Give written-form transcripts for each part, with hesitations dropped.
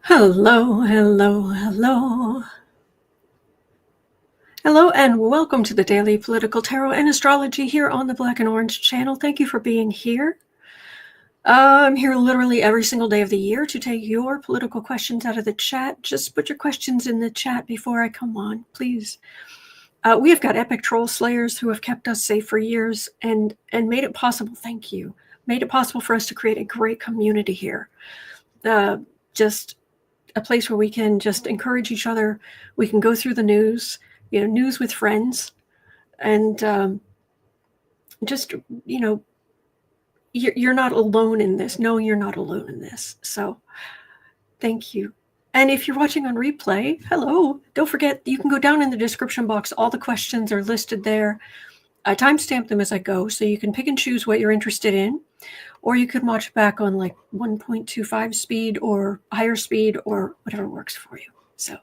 Hello, hello, hello. Hello, and welcome to the Daily Political Tarot and Astrology here on the Black and Orange channel. Thank you for being here. I'm here literally every single day of the year to take your political questions out of the chat. Just put your questions in the chat before I come on, please. We have got epic troll slayers who have kept us safe for years and made it possible, thank you, made it possible for us to create a great community here. Just a place where we can just encourage each other. We can go through the news, news with friends, and just, you're not alone in this. No, you're not alone in this. So thank you. And if you're watching on replay, hello, don't forget, you can go down in the description box. All the questions are listed there. I timestamp them as I go, so you can pick and choose what you're interested in. Or you could watch back on like 1.25 speed or higher speed or whatever works for you. So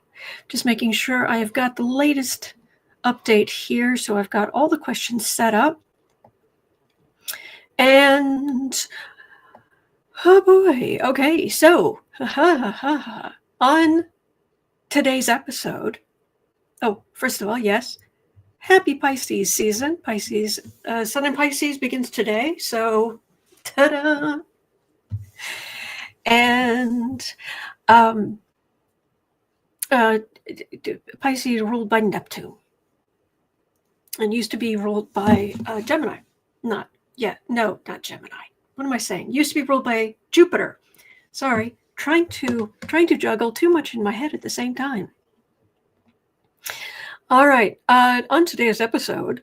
just making sure I have got the latest update here. So I've got all the questions set up. And, oh boy, okay, so on today's episode, first of all, yes, happy Pisces season. Pisces, Sun in Pisces begins today, so ta-da! And Pisces ruled by Neptune and used to be ruled by Gemini. Not Gemini. What am I saying? Used to be ruled by Jupiter. Sorry, trying to juggle too much in my head at the same time. All right, on today's episode,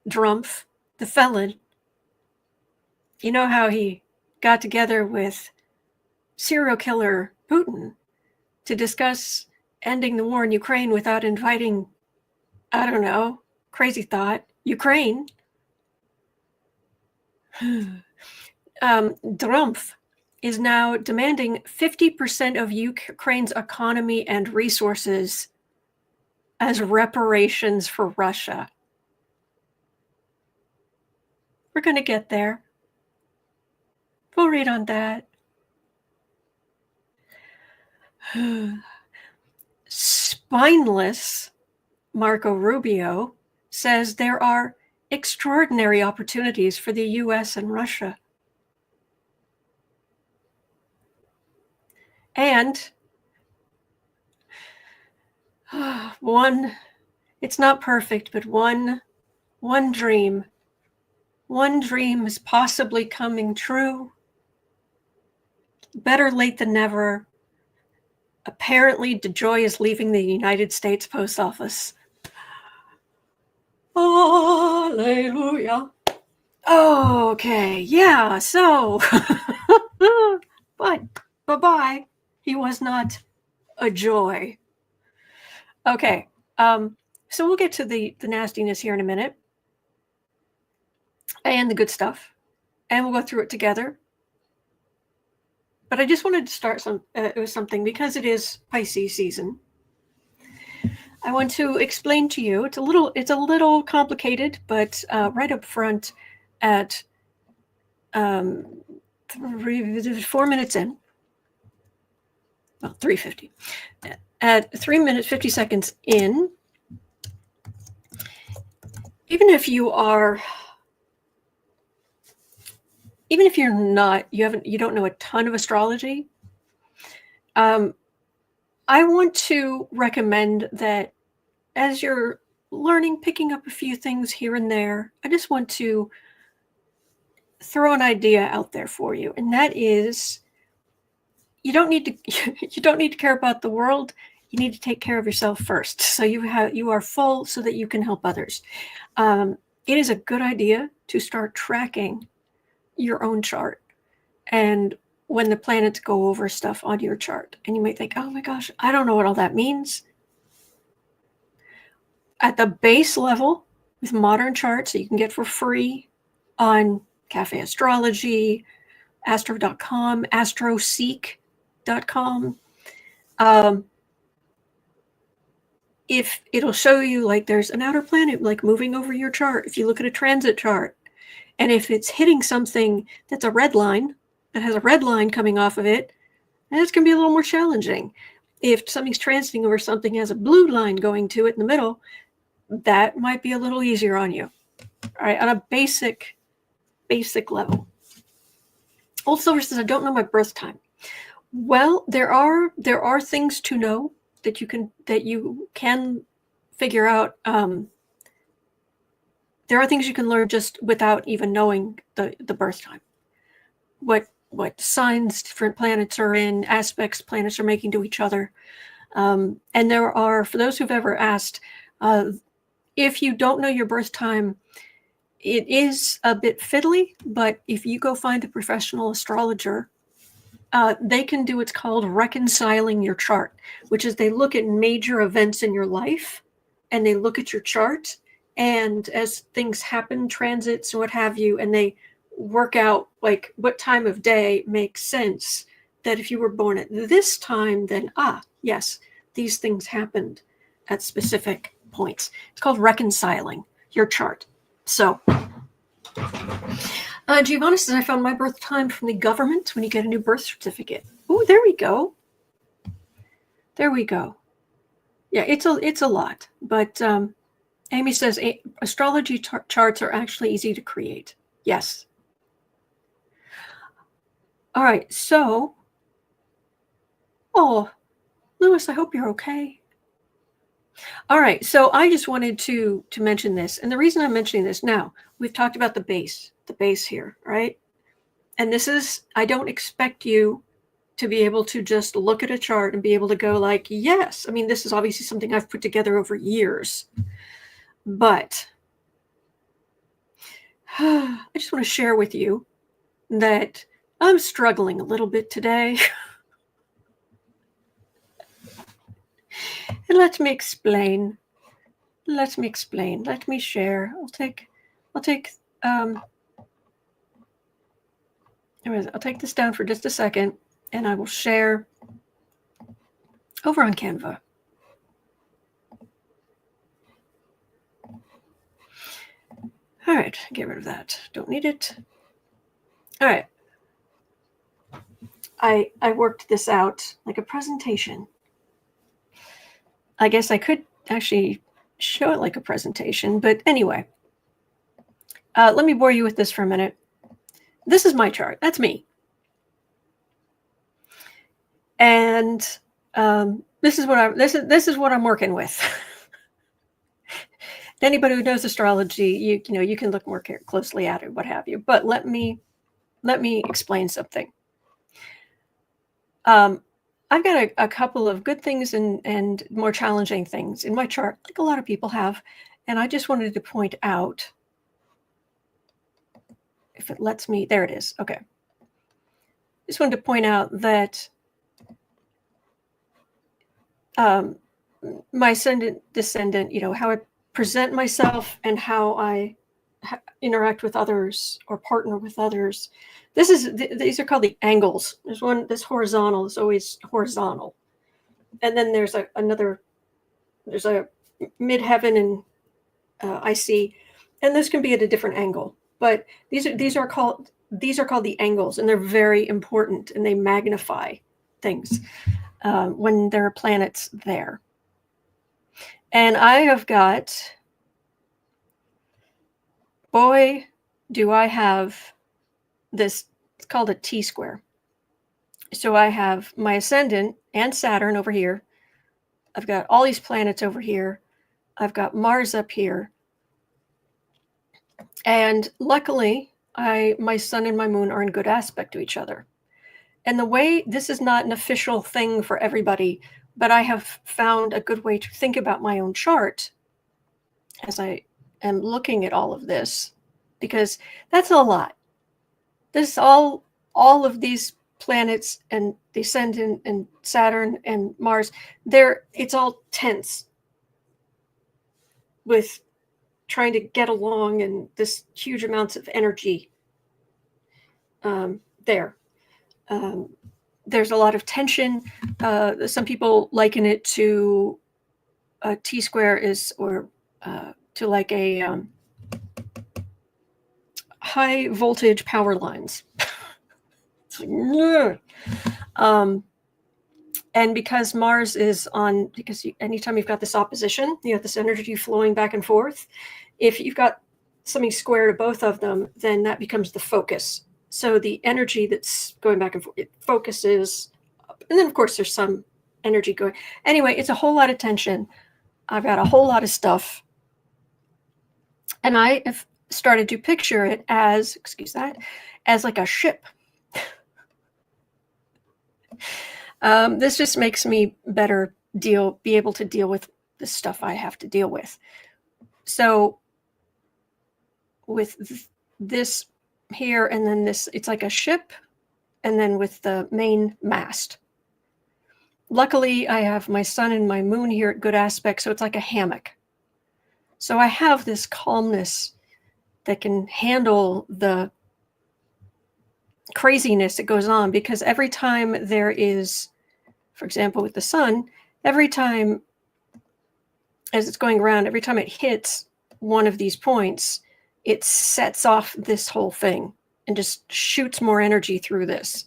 Drumph, the felon, you know how he got together with serial killer Putin to discuss ending the war in Ukraine without inviting, I don't know, crazy thought, Ukraine. Drumph is now demanding 50% of Ukraine's economy and resources as reparations for Russia. We're going to get there. We'll read on that. Spineless Marco Rubio says there are extraordinary opportunities for the US and Russia. And it's not perfect, but one dream is possibly coming true. Better late than never. Apparently, DeJoy is leaving the United States Post Office. Hallelujah. Okay, yeah, so, but bye-bye. He was not a joy. Okay, so we'll get to the nastiness here in a minute, and the good stuff, and we'll go through it together. But I just wanted to start with something because it is Pisces season. I want to explain to you. It's a little complicated, but right up front, at 4 minutes in, well, 3:50. At 3 minutes 50 seconds in, even if you're not, you don't know a ton of astrology, I want to recommend that as you're learning, picking up a few things here and there, I just want to throw an idea out there for you, and that is, you don't need to care about the world. You need to take care of yourself first, so you are full so that you can help others. It is a good idea to start tracking your own chart, and when the planets go over stuff on your chart, and you might think, oh my gosh, I don't know what all that means. At the base level, with modern charts that you can get for free on Cafe Astrology, astro.com, astroseek.com, if it'll show you, like, there's an outer planet like moving over your chart. If you look at a transit chart, and if it's hitting something that's a red line, that has a red line coming off of it, and it's going to be a little more challenging. If something's transiting over something has a blue line going to it in the middle, that might be a little easier on you. All right, on a basic level. Old Silver says, I don't know my birth time. Well, there are things to know that you can figure out. There are things you can learn just without even knowing the birth time. What signs different planets are in, aspects planets are making to each other. And there are, for those who've ever asked, if you don't know your birth time, it is a bit fiddly, but if you go find a professional astrologer, they can do what's called reconciling your chart, which is they look at major events in your life and they look at your chart, and as things happen, transits and what have you, and they work out like what time of day makes sense, that if you were born at this time, then yes, these things happened at specific points. It's called reconciling your chart. So Giovanna says, I found my birth time from the government when you get a new birth certificate. Oh, there we go. There we go. Yeah, it's a lot. But Amy says astrology charts are actually easy to create. Yes. All right. So, Lewis, I hope you're okay. All right. So I just wanted to mention this. And the reason I'm mentioning this now, we've talked about the base here, right? And this is, I don't expect you to be able to just look at a chart and be able to go like, yes. I mean, this is obviously something I've put together over years. But I just want to share with you that I'm struggling a little bit today. And let me explain. Let me share. I'll take this down for just a second, and I will share over on Canva. All right, get rid of that. Don't need it. All right. I worked this out like a presentation. I guess I could actually show it like a presentation, but anyway, let me bore you with this for a minute. This is my chart. That's me. And this is what I'm working with. Anybody who knows astrology, you can look more closely at it, what have you. But let me explain something. I've got a couple of good things and more challenging things in my chart, like a lot of people have. And I just wanted to point out, if it lets me, there it is. Okay. Just wanted to point out that my ascendant, descendant, how I present myself and how I interact with others or partner with others. These are called the angles. There's one that's horizontal, is always horizontal. And then there's a midheaven and IC, and those can be at a different angle. But these are called the angles, and they're very important, and they magnify things when there are planets there. And I have got, boy, do I have this, it's called a T-square. So I have my ascendant and Saturn over here. I've got all these planets over here. I've got Mars up here. And luckily, my sun and my moon are in good aspect to each other. And the way, this is not an official thing for everybody, but I have found a good way to think about my own chart as I am looking at all of this, because that's a lot. This all of these planets and the ascendant and Saturn and Mars, it's all tense with trying to get along, and this huge amounts of energy there. There's a lot of tension. Some people liken it to a T-square to like a high voltage power lines. It's like, and because Mars is on, because anytime you've got this opposition, you have this energy flowing back and forth. If you've got something square to both of them, then that becomes the focus. So the energy that's going back and forth, it focuses up. And then, of course, there's some energy going. Anyway, it's a whole lot of tension. I've got a whole lot of stuff. And I have started to picture it as, excuse that, as like a ship. This just makes me better be able to deal with the stuff I have to deal with. So with this here and then this, it's like a ship, and then with the main mast. Luckily, I have my sun and my moon here at good aspect, so it's like a hammock. So I have this calmness that can handle the craziness that goes on, because every time there is, for example, with the sun, every time as it's going around, every time it hits one of these points, it sets off this whole thing and just shoots more energy through this.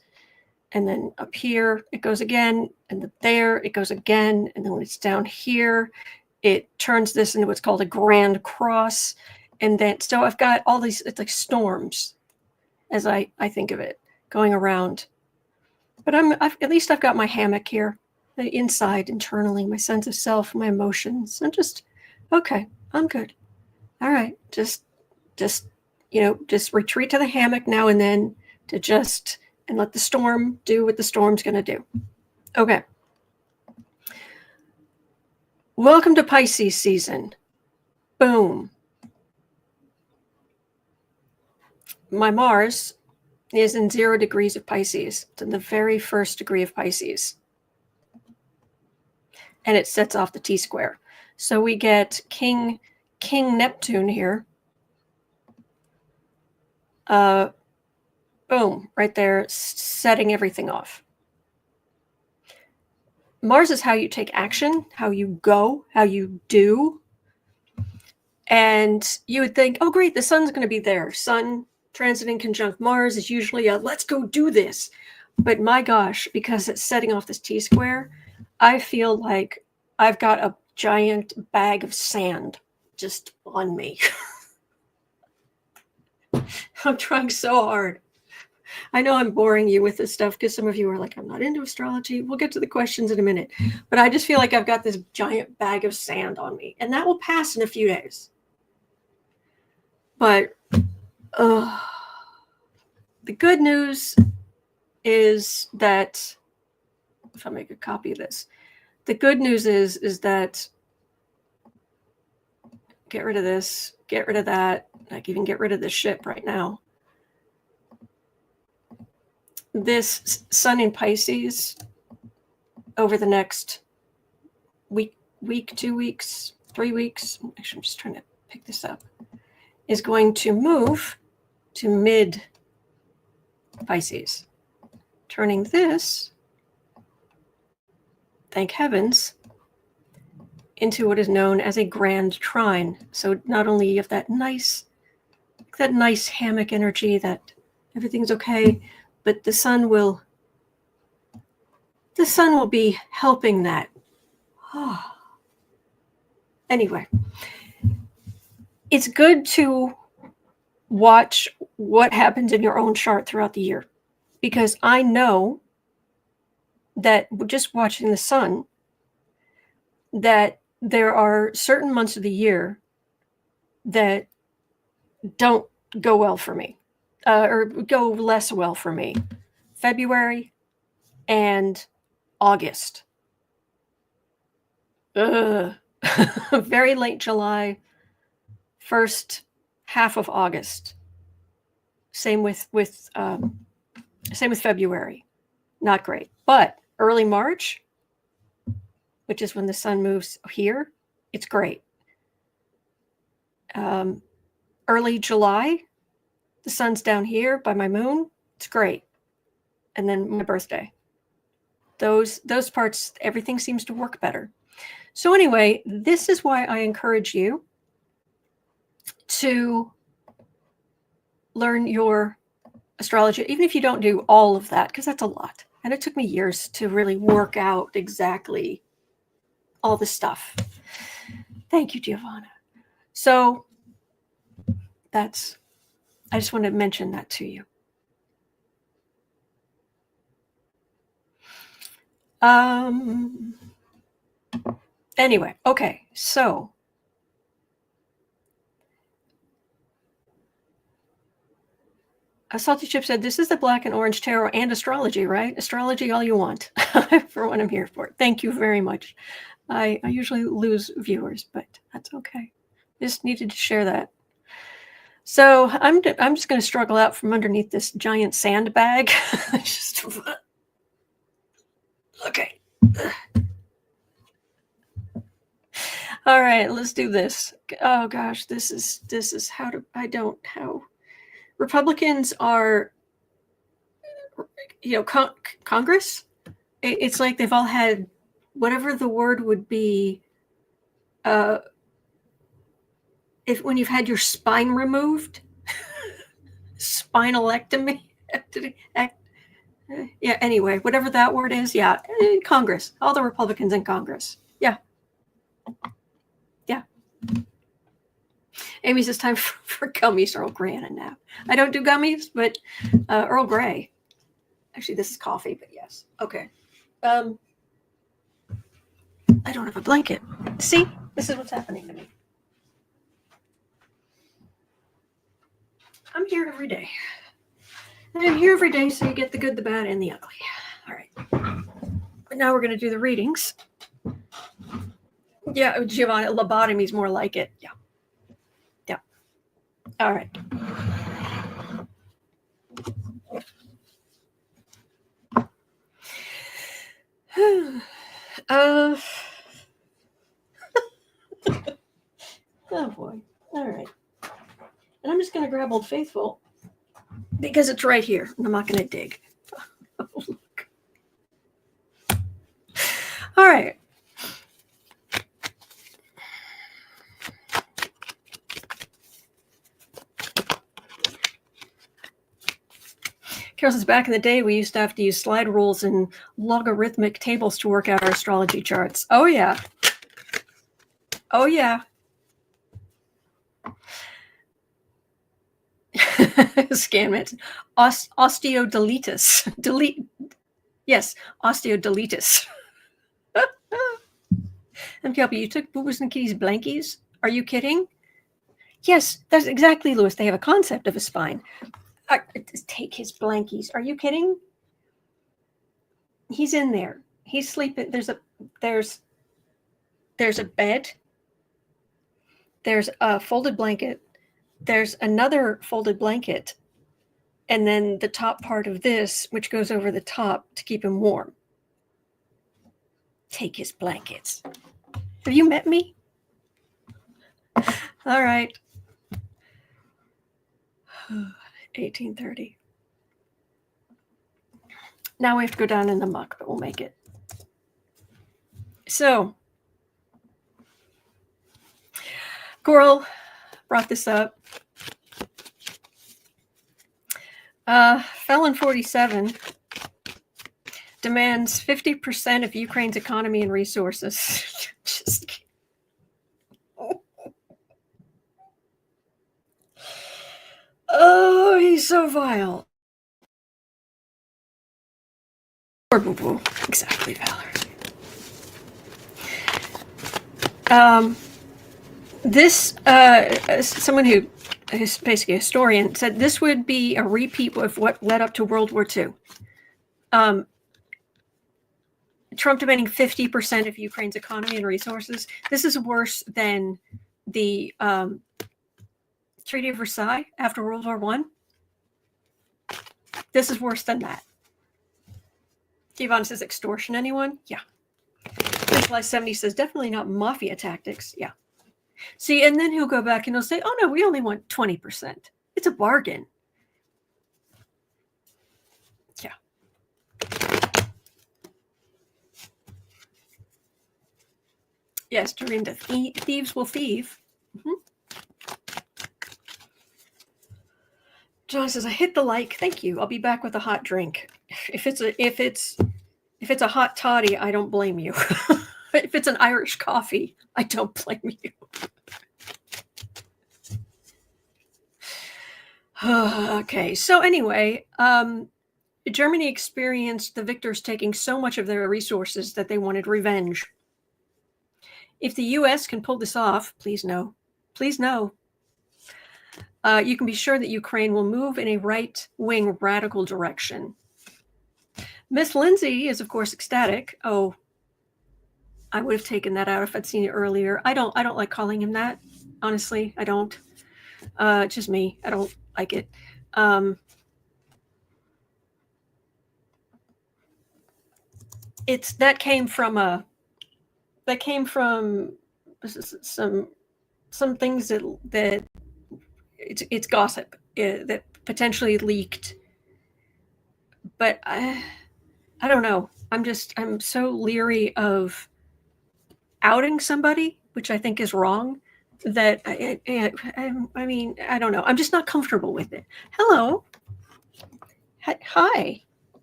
And then up here, it goes again, and there it goes again. And then when it's down here, it turns this into what's called a grand cross. And then, so I've got all these, it's like storms, as I think of it, going around. But at least I've got my hammock here, inside, internally, my sense of self, my emotions. I'm just, okay, I'm good. All right, just retreat to the hammock now and then and let the storm do what the storm's going to do. Okay. Welcome to Pisces season. Boom. My Mars is in 0 degrees of Pisces. It's in the very first degree of Pisces. And it sets off the T-square. So we get King Neptune here. Boom, right there, setting everything off. Mars is how you take action, how you go, how you do. And you would think, oh, great, the sun's going to be there. Sun transiting conjunct Mars is usually a let's go do this. But my gosh, because it's setting off this T-square, I feel like I've got a giant bag of sand just on me. I'm trying so hard. I know I'm boring you with this stuff because some of you are like, I'm not into astrology. We'll get to the questions in a minute. But I just feel like I've got this giant bag of sand on me. And that will pass in a few days. But the good news is that, if I make a copy of this, the good news is that get rid of this, get rid of that. I can even get rid of this ship right now. This sun in Pisces over the next week, 2 weeks, 3 weeks, actually I'm just trying to pick this up, is going to move to mid Pisces, turning this, thank heavens, into what is known as a grand trine. So not only you have that nice hammock energy that everything's okay, but the sun will be helping that. Anyway, it's good to watch what happens in your own chart throughout the year, because I know that just watching the sun, that there are certain months of the year that don't go well for me, or go less well for me. February and August. Very late July, first half of August. Same with February. Not great. But early March, which is when the sun moves here, it's great. Early July, the sun's down here by my moon, it's great. And then my birthday. Those parts, everything seems to work better. So anyway, this is why I encourage you to learn your astrology, even if you don't do all of that, because that's a lot. And it took me years to really work out exactly all the stuff. Thank you, Giovanna. So I just want to mention that to you. Anyway, okay, so a Salty Chip said, this is the Black and Orange Tarot and astrology, right? Astrology all you want for what I'm here for. Thank you very much. I usually lose viewers, but that's okay. Just needed to share that. So I'm just going to struggle out from underneath this giant sandbag. Okay. All right, let's do this. Oh gosh, this is how Republicans are, Congress. It's like they've all had whatever the word would be. When you've had your spine removed, spinalectomy. Yeah, anyway, whatever that word is. Yeah, Congress. All the Republicans in Congress. Yeah. Amy says time for gummies, Earl Grey and a nap. I don't do gummies, but Earl Grey. Actually, this is coffee, but yes. Okay. I don't have a blanket. See? This is what's happening to me. I'm here every day. And I'm here every day, so you get the good, the bad, and the ugly. All right. But now we're going to do the readings. Yeah, Giovanna, lobotomy is more like it. Yeah. Yeah. All right. Oh boy. All right. And I'm just going to grab Old Faithful because it's right here. And I'm not going to dig. Oh, look. All right. Carol says, back in the day, we used to have to use slide rules and logarithmic tables to work out our astrology charts. Oh, yeah. Oh, yeah. Scanmit. Osteodelitis. Yes, osteodelitis. MKLP, you took Boo-Boos and Kitty's blankies? Are you kidding? Yes, that's exactly, Lewis. They have a concept of a spine. Take his blankies. Are you kidding? He's in there. He's sleeping. There's a bed. There's a folded blanket. There's another folded blanket. And then the top part of this, which goes over the top to keep him warm. Take his blankets. Have you met me? All right. 1830. Now we have to go down in the muck, but we'll make it. So, Coral brought this up. Felon 47 demands 50% of Ukraine's economy and resources. Just kidding. Oh, he's so vile. Poor boo-boo. Exactly, Valor. This, someone who is basically a historian, said this would be a repeat of what led up to World War II. Trump demanding 50% of Ukraine's economy and resources. This is worse than the Treaty of Versailles after World War I. This is worse than that. Kevon says, extortion anyone? Yeah. Life 70 says, definitely not mafia tactics. Yeah. See, and then he'll go back and he'll say, oh, no, we only want 20%. It's a bargain. Yeah. Yes, dream to thieves will thieve. Mm-hmm. John says, I hit the like. Thank you. I'll be back with a hot drink. If it's a hot toddy, I don't blame you. If it's an Irish coffee, I don't blame you. Okay, so anyway, Germany experienced the victors taking so much of their resources that they wanted revenge. If the US can pull this off, please no. Please no. You can be sure that Ukraine will move in a right-wing radical direction. Miss Lindsey is, of course, ecstatic. Oh, I would have taken that out if I'd seen it earlier. I don't like calling him that. Honestly, I don't. Just me. I don't like it. That came from some things that it's gossip that potentially leaked. But I don't know. I'm so leery of outing somebody, which I think is wrong, that I mean, I don't know. I'm just not comfortable with it. Hello. Hi.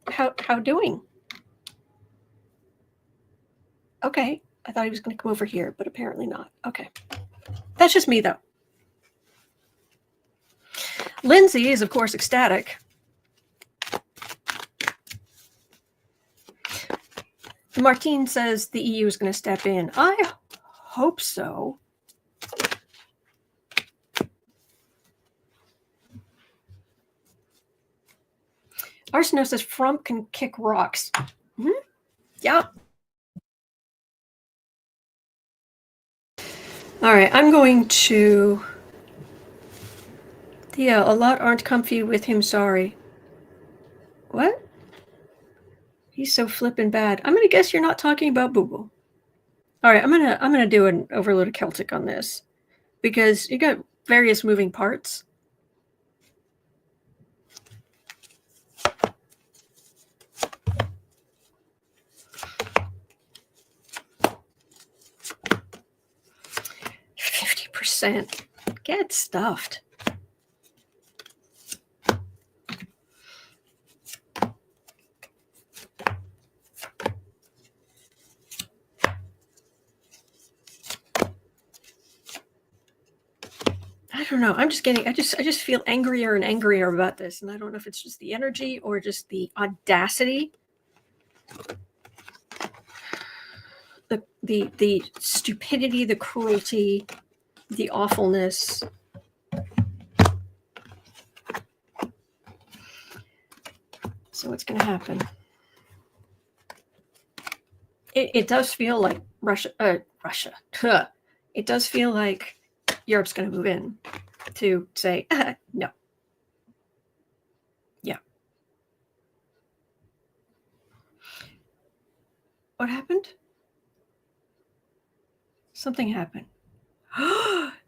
How doing? Okay. I thought he was going to come over here, but apparently not. Okay. That's just me, though. Lindsey is, of course, ecstatic. Martine says the EU is going to step in. I hope so. Arsenault says Trump can kick rocks. Mm-hmm. Yeah. All right, I'm going to... Yeah, a lot aren't comfy with him, sorry. What? He's so flippin' bad. I'm gonna guess you're not talking about Boo Boo. All right, I'm gonna do an overload of Celtic on this because you got various moving parts. %. Get stuffed. I don't know. I just feel angrier and angrier about this, and I don't know if it's just the energy or just the audacity, the stupidity, the cruelty, the awfulness. So what's going to happen? It does feel like Russia. It does feel like Europe's going to move in to say no. Yeah. What happened? Something happened.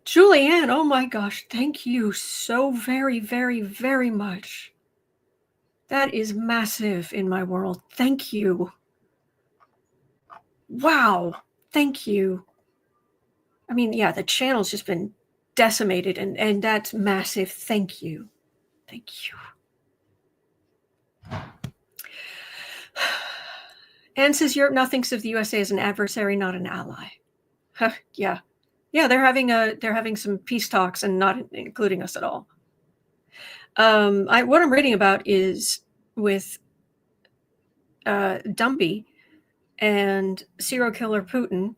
Julianne, oh my gosh, thank you so very, very, very much. That is massive in my world. Thank you. Wow. Thank you. I mean, yeah, the channel's just been decimated, and that's massive. Thank you. Thank you. Anne says Europe now thinks of the USA as an adversary, not an ally. Yeah. Yeah, they're having some peace talks and not including us at all. What I'm reading about is with Dumpy and serial killer Putin.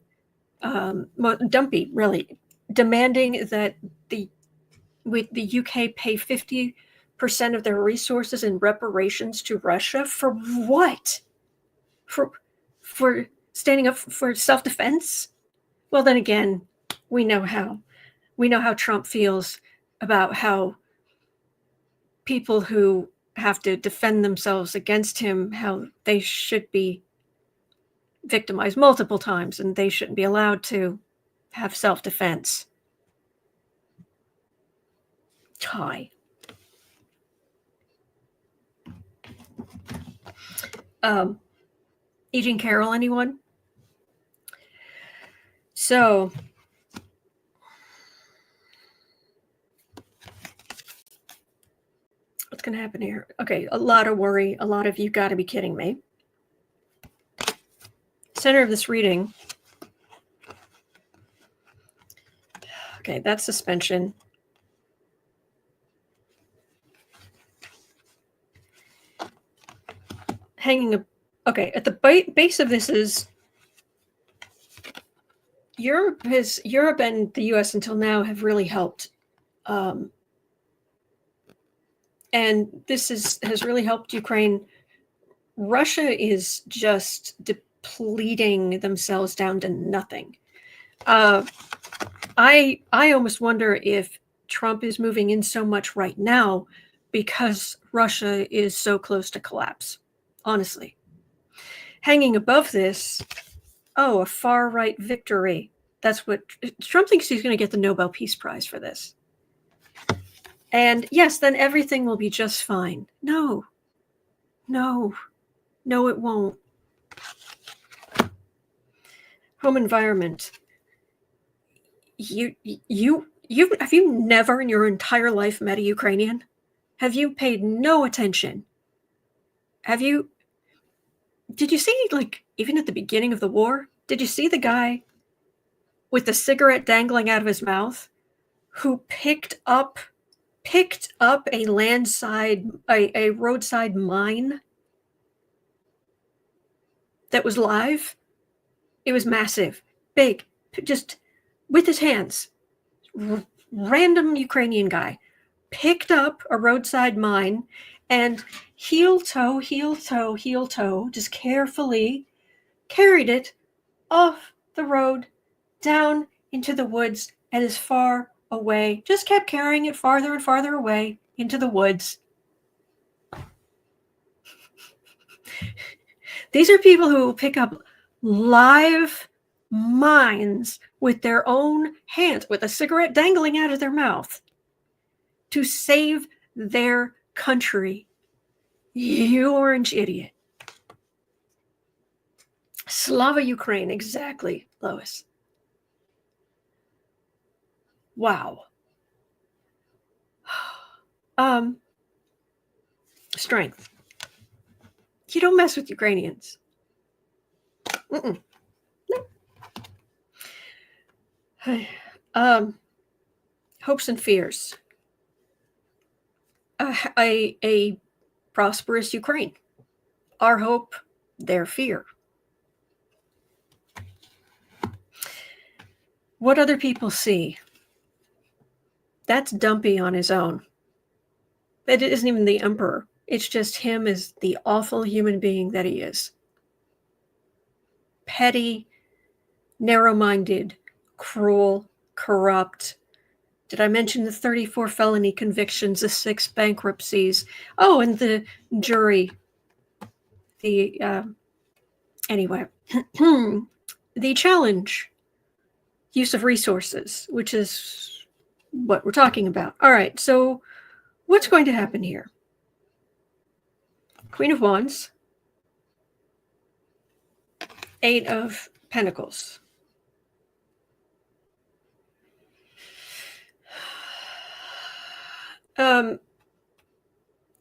Dumpy really demanding that the UK pay 50% of their resources in reparations to Russia for what? For standing up for self-defense? Well, then again, we know how Trump feels about how people who have to defend themselves against him, how they should be victimized multiple times and they shouldn't be allowed to have self-defense. Hi. E. Jean Carroll, anyone? So going to happen here? Okay, a lot of worry. A lot of you got to be kidding me. Center of this reading. Okay, that's suspension. Hanging a... Okay, at the base of this is Europe and the U.S. until now have really helped. And this has really helped Ukraine. Russia is just depleting themselves down to nothing. I almost wonder if Trump is moving in so much right now because Russia is so close to collapse, honestly. Hanging above this, a far-right victory. That's what Trump thinks he's going to get the Nobel Peace Prize for this. And yes, then everything will be just fine. No, it won't. Home environment. Have you never in your entire life met a Ukrainian? Have you paid no attention? Did you see, like, even at the beginning of the war, did you see the guy with the cigarette dangling out of his mouth who picked up a roadside mine that was live? It was massive, big, just with his hands. Random Ukrainian guy picked up a roadside mine and heel toe, just carefully carried it off the road down into the woods and as far away, just kept carrying it farther and farther away into the woods. These are people who will pick up live mines with their own hands, with a cigarette dangling out of their mouth, to save their country. You orange idiot. Slava Ukraine, exactly, Lois. Wow. Strength. You don't mess with Ukrainians. No. Hopes and fears. A prosperous Ukraine. Our hope, their fear. What other people see? That's Dumpy on his own. That isn't even the emperor. It's just him as the awful human being that he is. Petty, narrow-minded, cruel, corrupt. Did I mention the 34 felony convictions, the 6 bankruptcies? Oh, and the jury. Anyway, the challenge, use of resources, which is what we're talking about. All right, so what's going to happen here? Queen of Wands, 8 of Pentacles.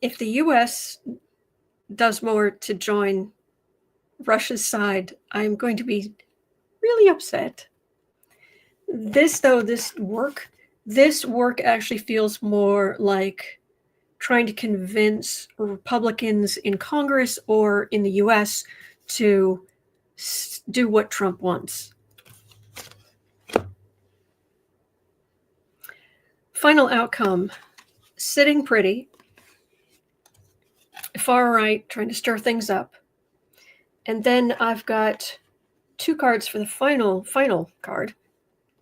If the U.S. does more to join Russia's side, I'm going to be really upset. This work actually feels more like trying to convince Republicans in Congress or in the U.S. to do what Trump wants. Final outcome, sitting pretty, far right, trying to stir things up. And then I've got 2 cards for the final card.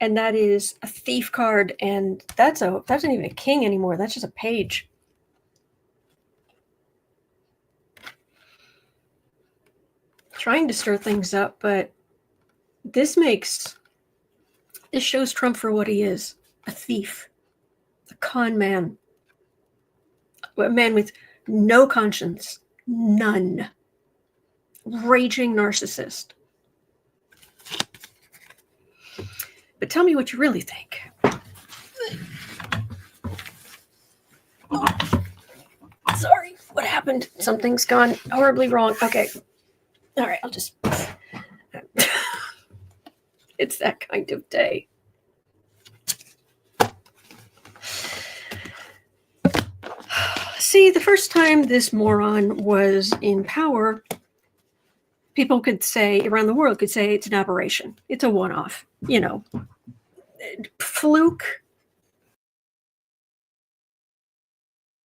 And that is a thief card, and that's not even a king anymore. That's just a page. Trying to stir things up, but this shows Trump for what he is, a thief, a con man, a man with no conscience, none, raging narcissist. But tell me what you really think. Sorry, what happened? Something's gone horribly wrong. Okay. All right, I'll just... It's that kind of day. See, the first time this moron was in power, people could say, around the world could say it's an aberration. It's a one-off, fluke.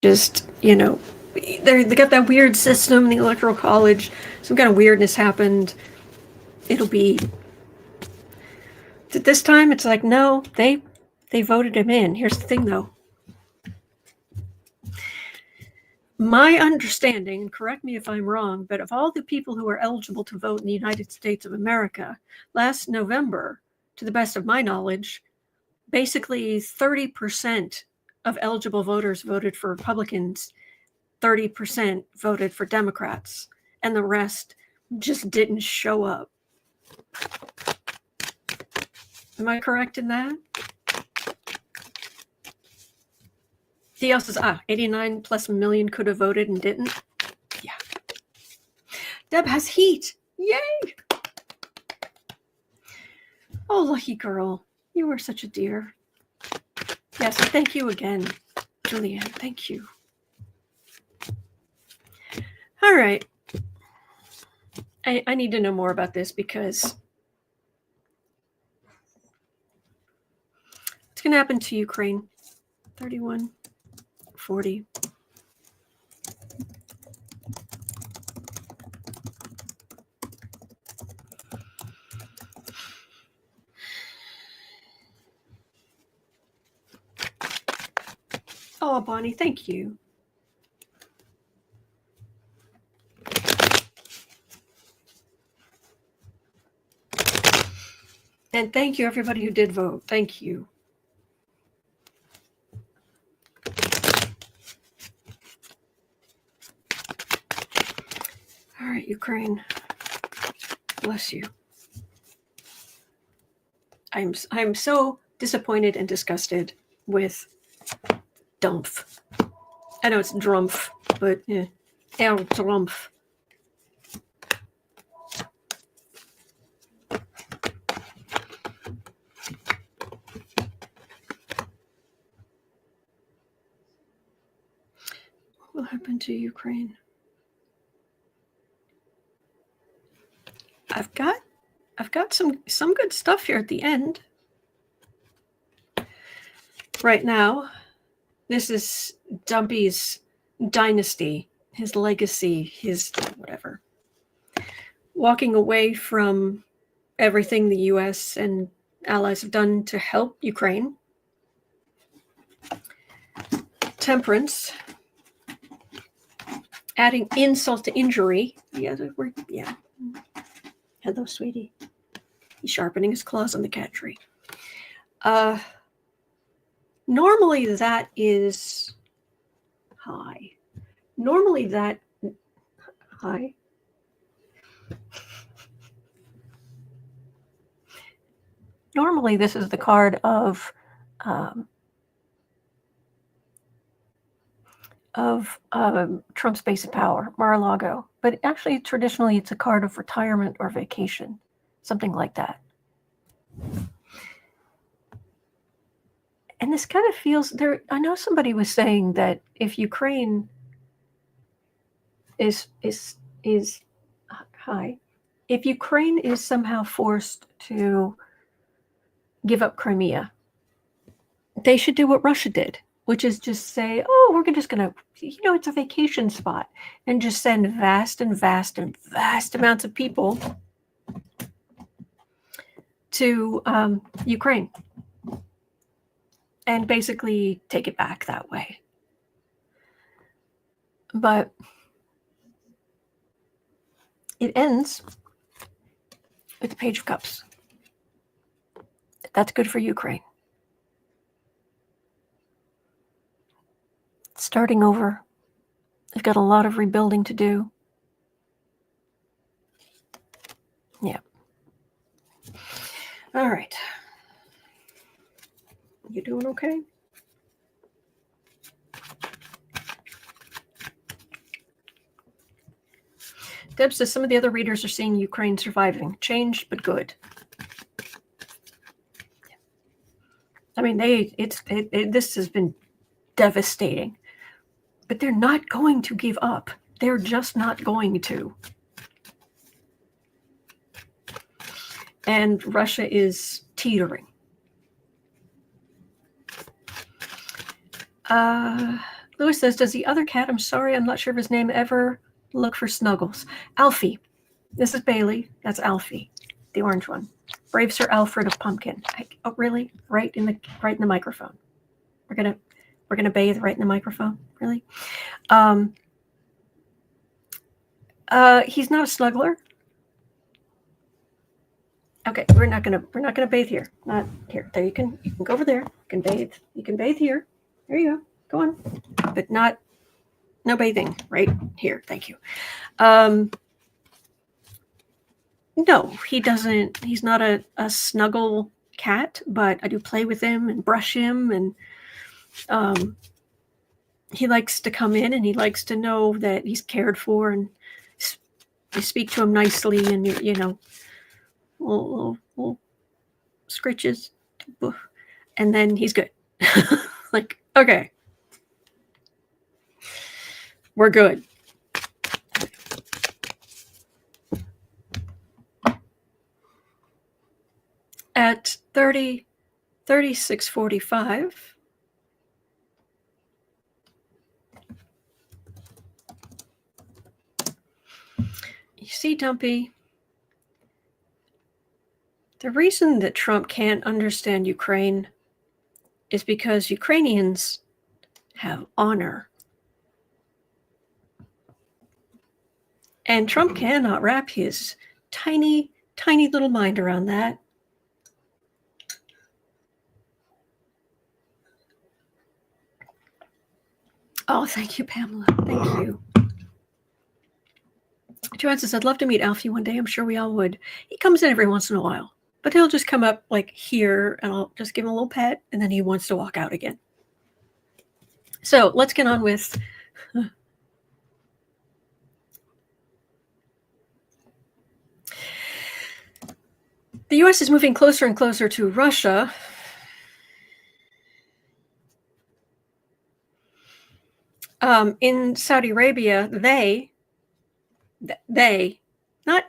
Just, they got that weird system, the Electoral College, some kind of weirdness happened. It'll be... This time, it's like, no, they voted him in. Here's the thing, though. My understanding, correct me if I'm wrong, but of all the people who are eligible to vote in the United States of America, last November, to the best of my knowledge, basically 30% of eligible voters voted for Republicans, 30% voted for Democrats, and the rest just didn't show up. Am I correct in that? He also says, 89 plus million could have voted and didn't. Yeah. Deb has heat. Yay! Oh, lucky girl. You were such a dear. Yes, thank you again, Julianne. Thank you. All right. I need to know more about this because it's going to happen to Ukraine. 31, 40. Oh, Bonnie, thank you. And thank you, everybody who did vote. Thank you. All right, Ukraine. Bless you. I'm so disappointed and disgusted with Drumph. I know it's Drumph, but yeah. Drumph. What will happen to Ukraine? I've got some good stuff here at the end. Right now, this is Dumpy's dynasty, his legacy, his whatever. Walking away from everything the US and allies have done to help Ukraine. Temperance. Adding insult to injury. Yeah. Hello, sweetie. He's sharpening his claws on the cat tree. Normally that is high. Normally that high. Normally this is the card of Trump's base of power, Mar-a-Lago. But actually, traditionally, it's a card of retirement or vacation, something like that. And this kind of feels there. I know somebody was saying that if Ukraine is high, if Ukraine is somehow forced to give up Crimea, they should do what Russia did, which is just say, oh, we're just going to, it's a vacation spot, and just send vast amounts of people to Ukraine and basically take it back that way. But it ends with the Page of Cups. That's good for Ukraine. Starting over. They've got a lot of rebuilding to do. Yeah. All right. You doing okay? Deb says some of the other readers are seeing Ukraine surviving. Changed, but good. I mean, this has been devastating. But they're not going to give up. They're just not going to. And Russia is teetering. Lewis says, does the other cat, I'm sorry, I'm not sure of his name, ever look for snuggles? Alfie. This is Bailey. That's Alfie, the orange one. Brave Sir Alfred of Pumpkin. Oh, really? Right in the microphone. We're gonna bathe right in the microphone. Really? He's not a snuggler. Okay, we're not gonna bathe here. Not here. There you can go over there. You can bathe. You can bathe here. There you go. Go on. But no bathing right here. Thank you. No, he doesn't. He's not a snuggle cat, but I do play with him and brush him, and he likes to come in and he likes to know that he's cared for, and you speak to him nicely, and you know, little scritches, and then he's good. Like, okay, we're good. At 36:45, you see, Dumpy, the reason that Trump can't understand Ukraine is because Ukrainians have honor. And Trump cannot wrap his tiny, tiny little mind around that. Oh, thank you, Pamela. Thank you. Joanne says, I'd love to meet Alfie one day. I'm sure we all would. He comes in every once in a while, but he'll just come up like here, and I'll just give him a little pet, and then he wants to walk out again. So let's get on with... The U.S. is moving closer and closer to Russia. In Saudi Arabia, they, not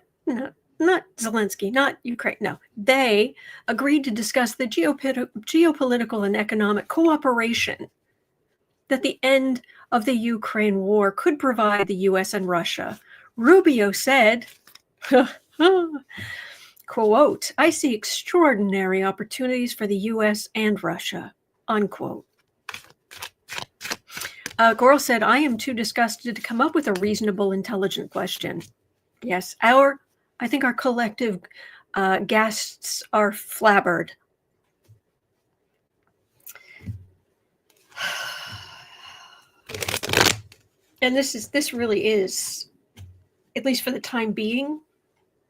Zelensky, not Ukraine, no, they agreed to discuss the geopolitical and economic cooperation that the end of the Ukraine war could provide the U.S. and Russia. Rubio said, quote, I see extraordinary opportunities for the U.S. and Russia, unquote. Goral said, I am too disgusted to come up with a reasonable, intelligent question. Yes, I think our collective guests are flabbered. And this really is, at least for the time being,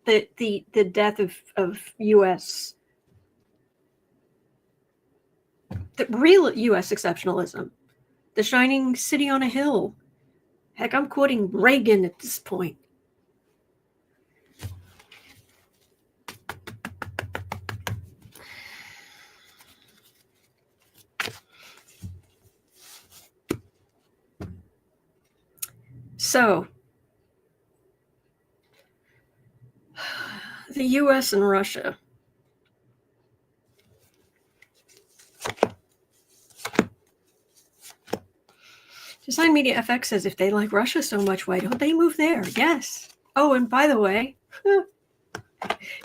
the death of U.S. the real U.S. exceptionalism. The shining city on a hill. Heck, I'm quoting Reagan at this point. So, the U.S. and Russia. Design Media FX says, if they like Russia so much, why don't they move there? Yes. Oh, and by the way,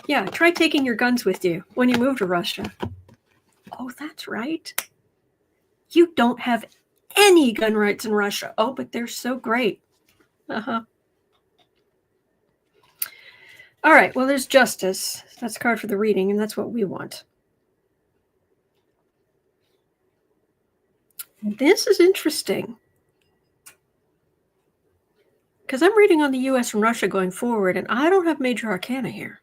yeah, try taking your guns with you when you move to Russia. Oh, that's right. You don't have any gun rights in Russia. Oh, but they're so great. Uh-huh. All right, well, there's justice. That's a card for the reading, and that's what we want. This is interesting. Because I'm reading on the U.S. and Russia going forward, and I don't have major arcana here.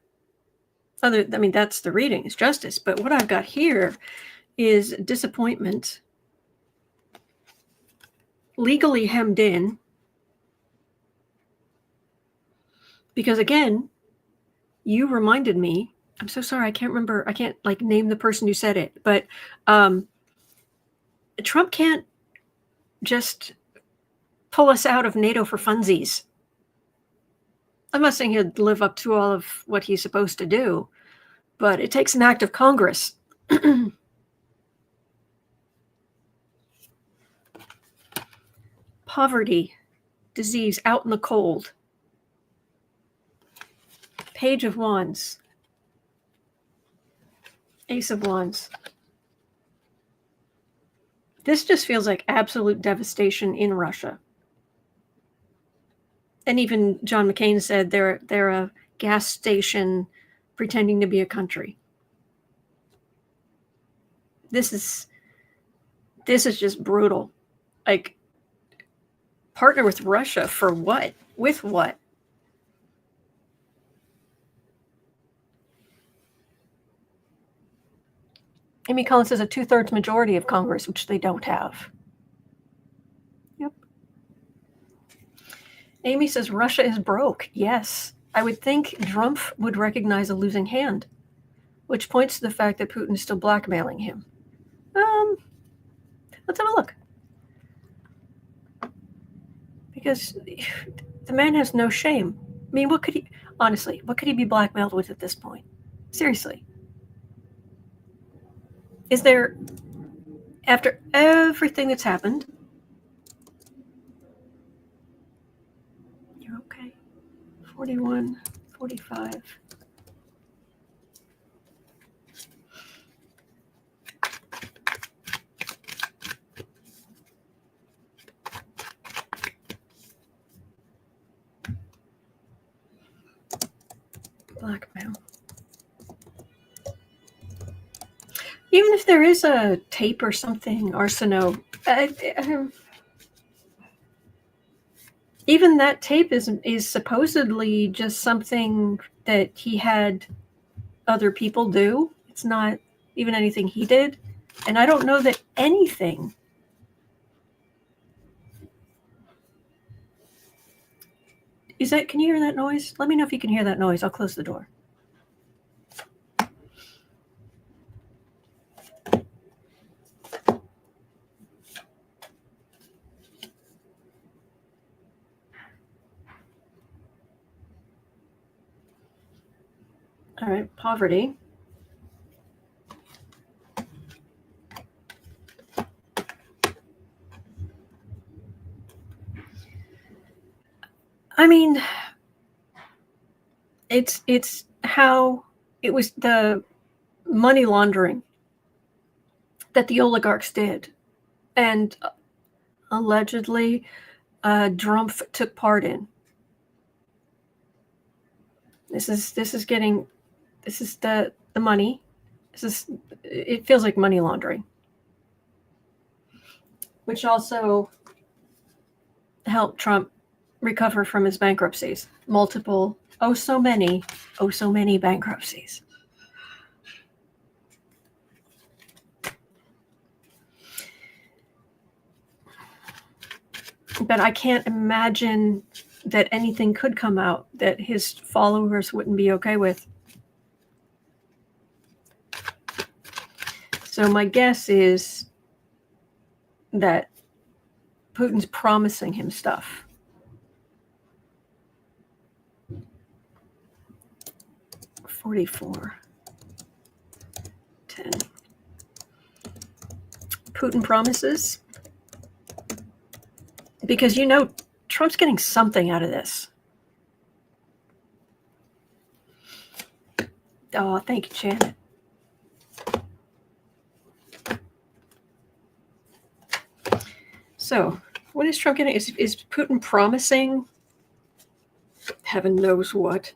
That's the reading, is justice. But what I've got here is disappointment, legally hemmed in, Because again, you reminded me, I'm so sorry, I can't remember, I can't like name the person who said it, but Trump can't just pull us out of NATO for funsies. I'm not saying he'd live up to all of what he's supposed to do, but it takes an act of Congress. Poverty, disease, out in the cold. Page of Wands. Ace of Wands. This just feels like absolute devastation in Russia. And even John McCain said they're a gas station pretending to be a country. This is just brutal. Like, partner with Russia for what? With what? Amy Collins says a 2/3 majority of Congress, which they don't have. Yep. Amy says Russia is broke. Yes. I would think Drumph would recognize a losing hand, which points to the fact that Putin is still blackmailing him. Let's have a look. Because the man has no shame. I mean, what could he be blackmailed with at this point? Seriously. Is there, after everything that's happened, you're okay. 41, 45. Blackmail. Even if there is a tape or something, Arsenault, even that tape is supposedly just something that he had other people do. It's not even anything he did. And I don't know that anything is that. Can you hear that noise? Let me know if you can hear that noise. I'll close the door. All right, poverty. I mean, it's how it was the money laundering that the oligarchs did, and allegedly Drumph took part in. This is the money. It feels like money laundering, which also helped Trump recover from his bankruptcies. Multiple, so many bankruptcies. But I can't imagine that anything could come out that his followers wouldn't be okay with. So my guess is that Putin's promising him stuff. $44. 10. Putin promises. Because Trump's getting something out of this. Oh, thank you, Janet. So, what is Trump getting? Is Putin promising heaven knows what?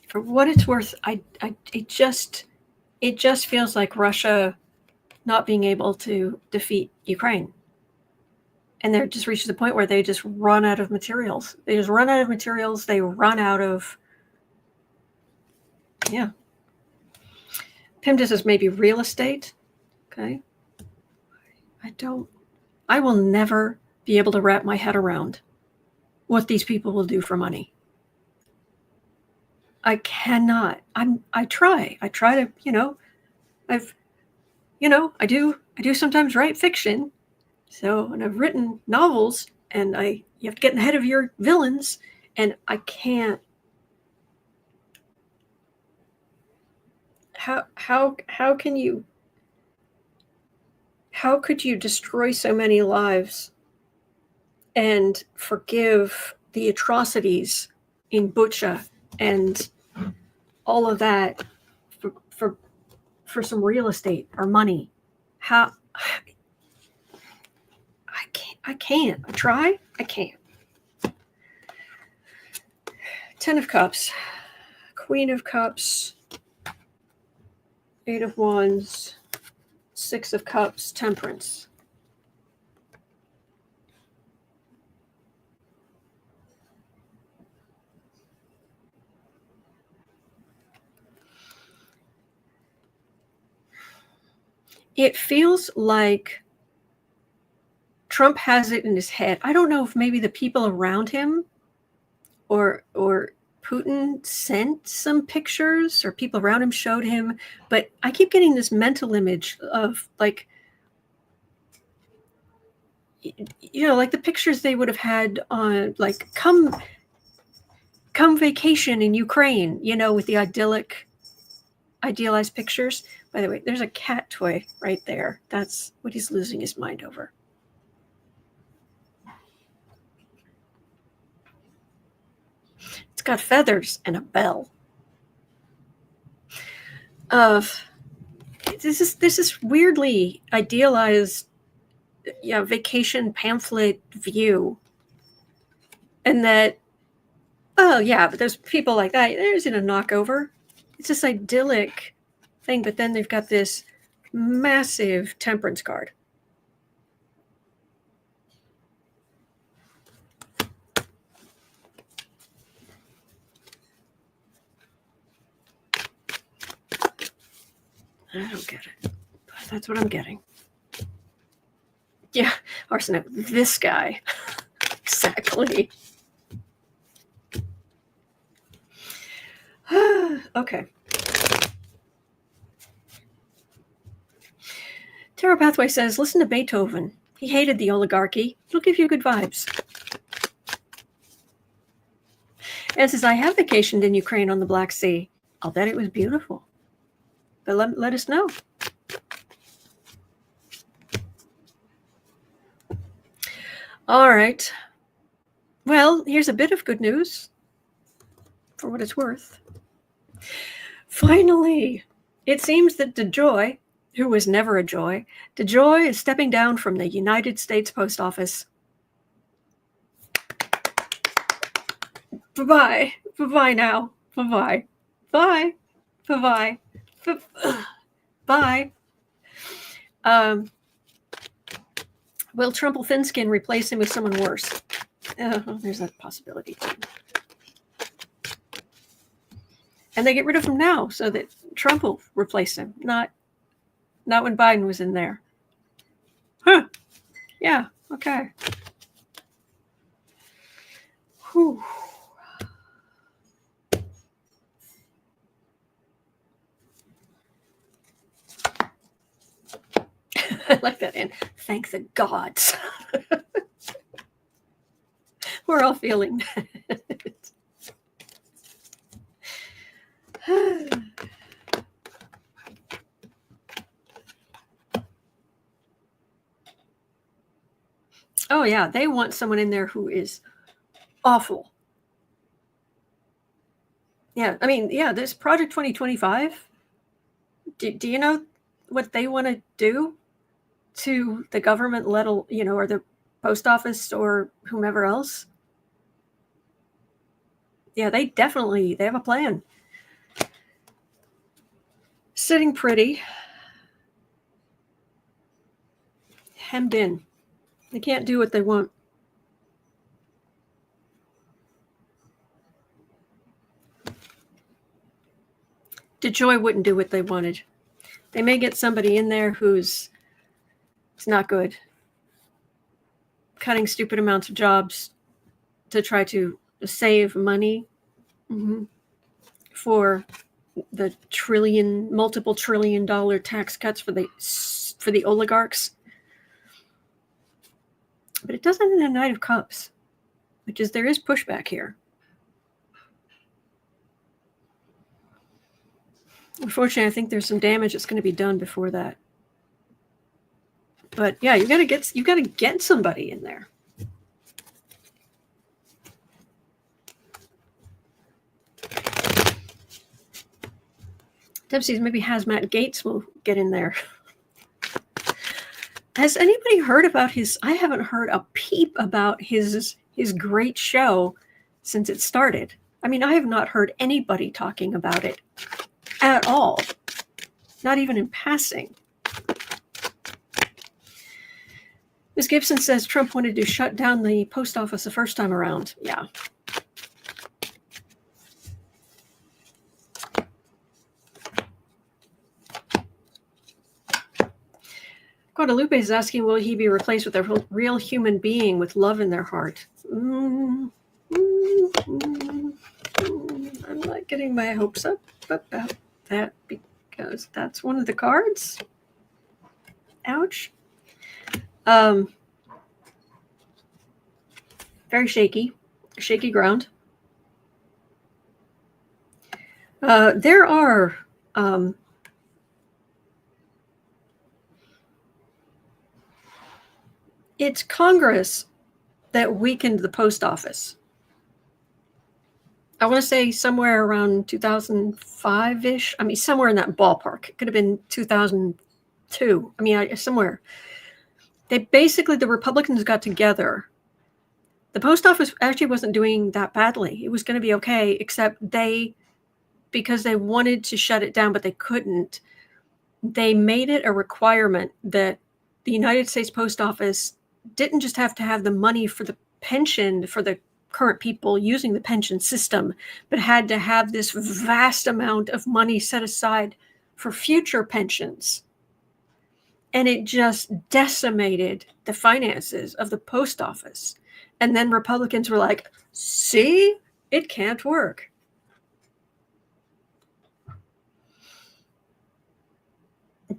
For what it's worth, it just feels like Russia not being able to defeat Ukraine. And they're just reached the point where they just run out of materials. They run out of Yeah. PIMDIS is maybe real estate. Okay. I will never be able to wrap my head around what these people will do for money. I cannot. I try to, I do sometimes write fiction. So, and I've written novels, and you have to get ahead of your villains, and I can't. How could you destroy so many lives and forgive the atrocities in Bucha and all of that for some real estate or money? How? I can't. I try. I can't. 10 of Cups, Queen of Cups, 8 of Wands, 6 of Cups, Temperance. It feels like Trump has it in his head. I don't know if maybe the people around him or Putin sent some pictures or people around him showed him, but I keep getting this mental image of like, like the pictures they would have had on like come vacation in Ukraine, with the idealized pictures. By the way, there's a cat toy right there. That's what he's losing his mind over. It's got feathers and a bell. This is weirdly idealized, vacation pamphlet view, and that, oh yeah, but there's people like that. There's a knockover. It's this idyllic thing, but then they've got this massive temperance card. I don't get it, but that's what I'm getting. Yeah, Arsenic, this guy. Exactly. Okay. Tarot Pathway says, listen to Beethoven. He hated the oligarchy. It'll give you good vibes. And says, I have vacationed in Ukraine on the Black Sea. I'll bet it was beautiful. But let us know. All right. Well, here's a bit of good news, for what it's worth. Finally, it seems that DeJoy, who was never a joy, DeJoy is stepping down from the United States Post Office. Bye-bye. Bye-bye now. Bye-bye. Bye. Bye-bye. Bye. Will Trumplethinskin replace him with someone worse? There's that possibility too. And they get rid of him now so that Trump will replace him, not when Biden was in there. Huh. Yeah, okay. Whew. I like that. And thank the gods. We're all feeling that. Oh, yeah. They want someone in there who is awful. Yeah. I mean, yeah, this Project 2025. Do you know what they want to do to the government, or the post office or whomever else? Yeah, they have a plan. Sitting pretty. Hemmed in. They can't do what they want. DeJoy wouldn't do what they wanted. They may get somebody in there who's it's not good, cutting stupid amounts of jobs to try to save money for the multiple trillion dollar tax cuts for the oligarchs. But it doesn't in a Knight of Cups, which is there is pushback here. Unfortunately, I think there's some damage that's going to be done before that. But yeah, you got to get somebody in there. Dempsey's maybe Hazmat Gates will get in there. Has anybody heard about his? I haven't heard a peep about his great show since it started. I mean, I have not heard anybody talking about it at all. Not even in passing. Ms. Gibson says Trump wanted to shut down the post office the first time around. Yeah. Guadalupe is asking, will he be replaced with a real human being with love in their heart? I'm not getting my hopes up about that because that's one of the cards. Ouch. Very shaky ground. There are it's Congress that weakened the post office. I want to say somewhere around 2005-ish. I mean, somewhere in that ballpark. It could have been 2002. I mean, somewhere. The Republicans got together. The post office actually wasn't doing that badly. It was going to be okay, except because they wanted to shut it down, but they couldn't. They made it a requirement that the United States Post Office didn't just have to have the money for the pension for the current people using the pension system, but had to have this vast amount of money set aside for future pensions. And it just decimated the finances of the post office. And then Republicans were like, see, it can't work.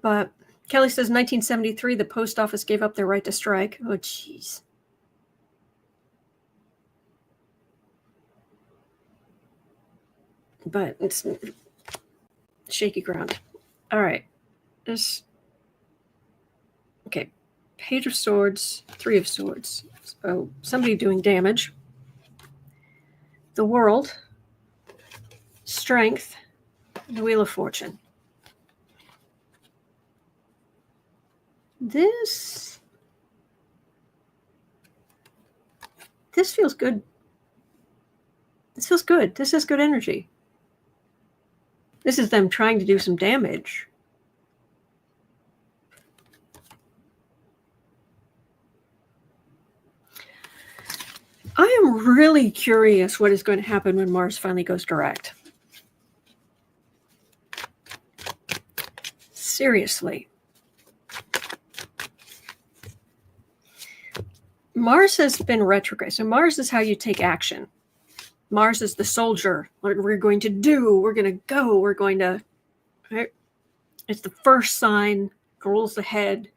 But Kelly says 1973, the post office gave up their right to strike. Oh, jeez. But it's shaky ground. All right. Okay. Page of Swords, Three of Swords. So somebody doing damage. The World, Strength, the Wheel of Fortune. This feels good. This feels good. This is good energy. This is them trying to do some damage. I am really curious what is going to happen when Mars finally goes direct. Seriously. Mars has been retrograde. So Mars is how you take action. Mars is the soldier. What we're going to do. We're going to go. We're going to... Right? It's the first sign. Rules the head.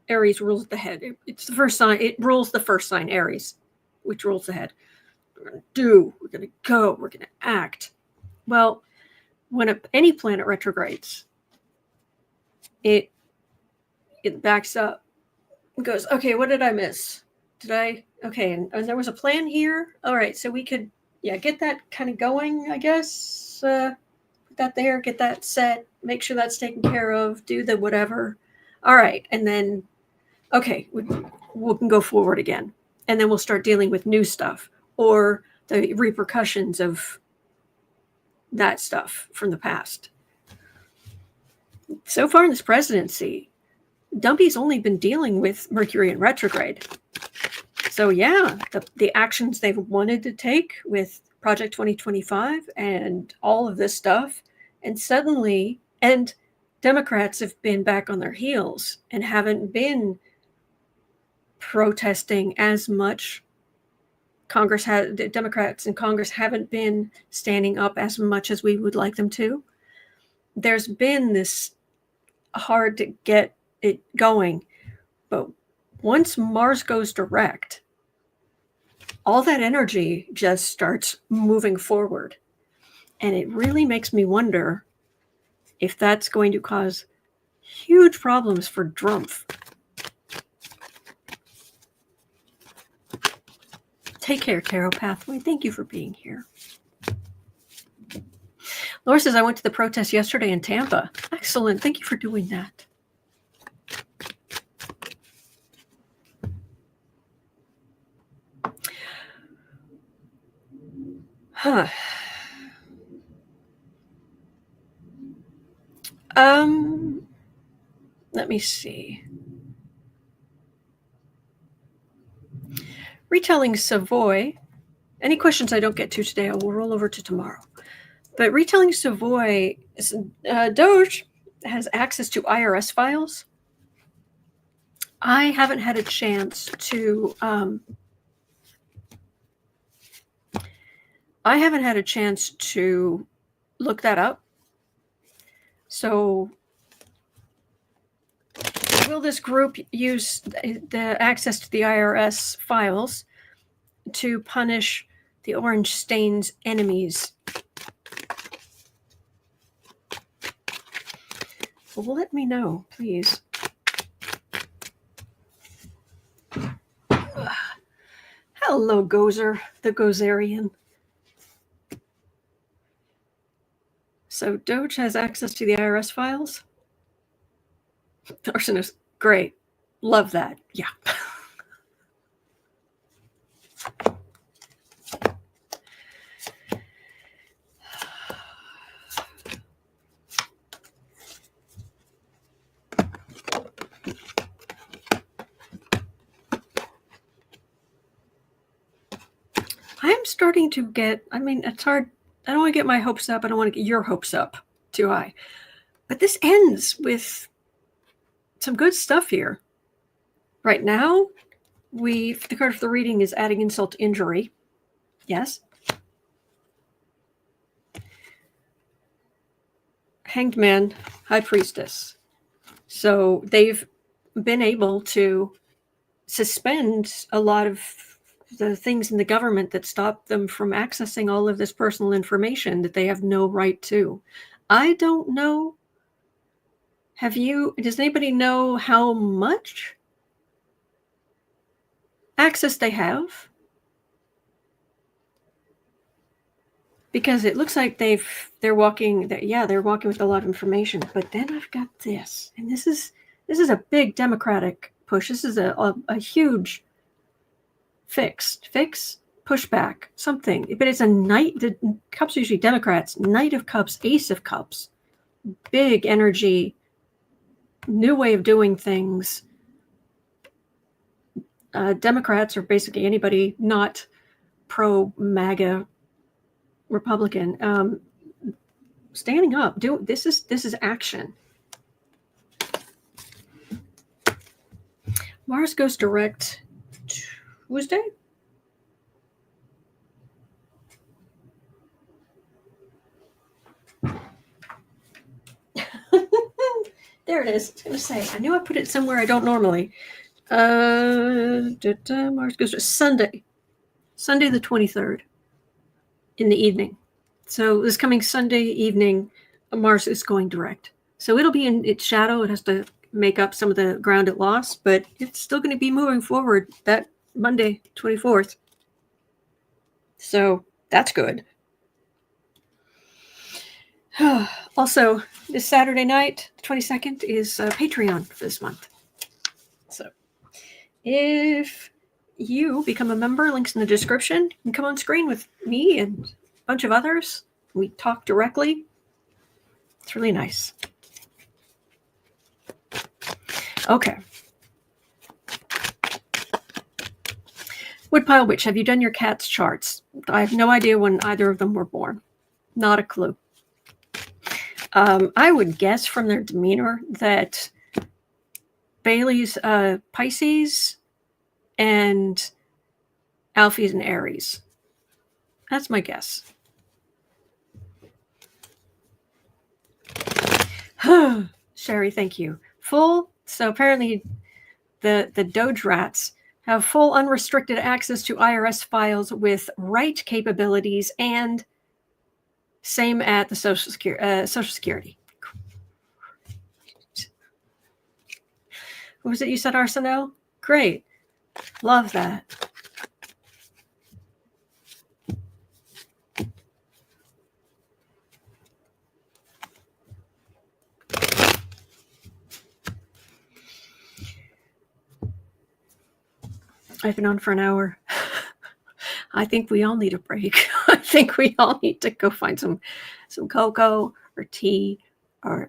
Aries rules the head. It's the first sign. It rules the first sign, Aries, which rules the head. We're going to do. We're going to go. We're going to act. Well, when any planet retrogrades, it backs up. Goes, okay, what did I miss? Okay, and there was a plan here. All right, so we could, get that kind of going, I guess. Put that there, get that set, make sure that's taken care of, do the whatever. All right, and then, okay, we can go forward again. And then we'll start dealing with new stuff or the repercussions of that stuff from the past. So far in this presidency, Dumpy's only been dealing with Mercury in retrograde. So yeah, the actions they've wanted to take with Project 2025 and all of this stuff And suddenly, and Democrats have been back on their heels and haven't been protesting as much. Democrats in Congress haven't been standing up as much as we would like them to. There's been this hard to get it going, but once Mars goes direct, all that energy just starts moving forward. And it really makes me wonder if that's going to cause huge problems for Drumph. Take care, Caro Pathway. Thank you for being here. Laura says, I went to the protest yesterday in Tampa. Excellent. Thank you for doing that. Huh. Let me see. Retelling Savoy. Any questions I don't get to today, I will roll over to tomorrow. But Retelling Savoy, DOGE has access to IRS files. I haven't had a chance to look that up. So will this group use the access to the IRS files to punish the Orange Stain's enemies? Well, let me know, please. Hello, Gozer, the Gozerian. So DOGE has access to the IRS files? Arsonist, great. Love that. Yeah. I'm starting to get, it's hard. I don't want to get my hopes up. I don't want to get your hopes up too high. But this ends with some good stuff here. Right now, the card for the reading is adding insult to injury. Yes. Hanged Man, High Priestess. So they've been able to suspend a lot of the things in the government that stop them from accessing all of this personal information that they have no right to. I don't know. Does anybody know how much access they have? Because it looks like they're walking with a lot of information. But then I've got this, and this is a big Democratic push. This is a huge fix, pushback, something. But it's a knight. The cups are usually Democrats. Knight of Cups, Ace of Cups, big energy, new way of doing things. Democrats are basically anybody not pro-MAGA Republican, standing up. This is action. Mars goes direct Tuesday. There it is. I was going to say, I knew I put it somewhere I don't normally. Mars goes to Sunday the 23rd in the evening. So this coming Sunday evening, Mars is going direct. So it'll be in its shadow. It has to make up some of the ground it lost, but it's still going to be moving forward that Monday, 24th. So that's good. Also, this Saturday night, the 22nd, is Patreon for this month. So if you become a member, links in the description, you can come on screen with me and a bunch of others. We talk directly. It's really nice. Okay. Woodpile Witch, have you done your cat's charts? I have no idea when either of them were born. Not a clue. I would guess from their demeanor that Bailey's Pisces and Alfie's an Aries. That's my guess. Sherry, thank you. Full. So apparently the DOGE rats have full unrestricted access to IRS files with write capabilities, and same at the Social Security. What was it you said, Arsenal? Great. Love that. I've been on for an hour. I think we all need a break. I think we all need to go find some cocoa or tea or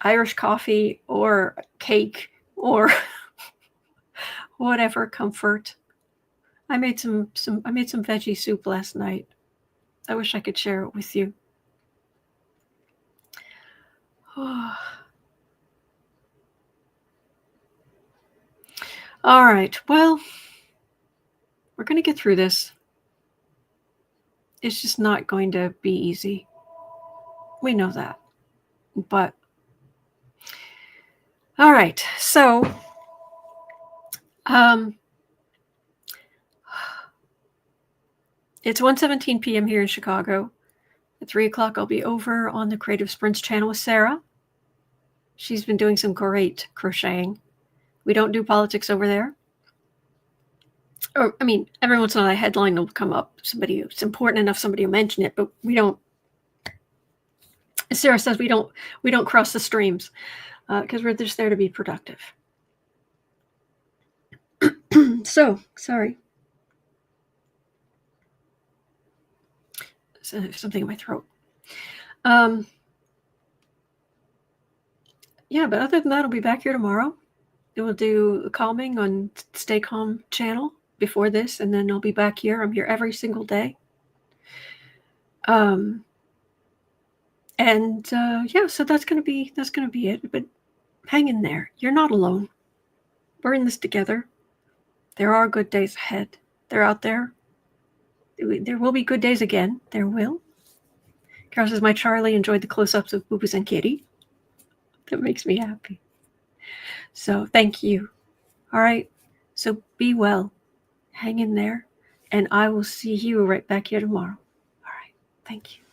Irish coffee or cake or whatever comfort. I made some veggie soup last night. I wish I could share it with you. All right. Well, we're going to get through this. It's just not going to be easy. We know that. But all right. So it's 1:17 p.m. here in Chicago. At 3 o'clock, I'll be over on the Creative Sprints channel with Sarah. She's been doing some great crocheting. We don't do politics over there. Or, I mean, every once in a while a headline will come up. Somebody, it's important enough, somebody will mention it, but we don't, as Sarah says, we don't cross the streams because we're just there to be productive. So, sorry. Something in my throat. Yeah, but other than that, I'll be back here tomorrow. We'll do calming on Stay Calm channel before this, and then I'll be back here. I'm here every single day. Yeah, so that's gonna be it. But hang in there. You're not alone. We're in this together. There are good days ahead. They're out there. There will be good days again. There will. Carol says, my Charlie enjoyed the close-ups of Boo Boos and Kitty. That makes me happy. So thank you. All right. So be well. Hang in there. And I will see you right back here tomorrow. All right. Thank you.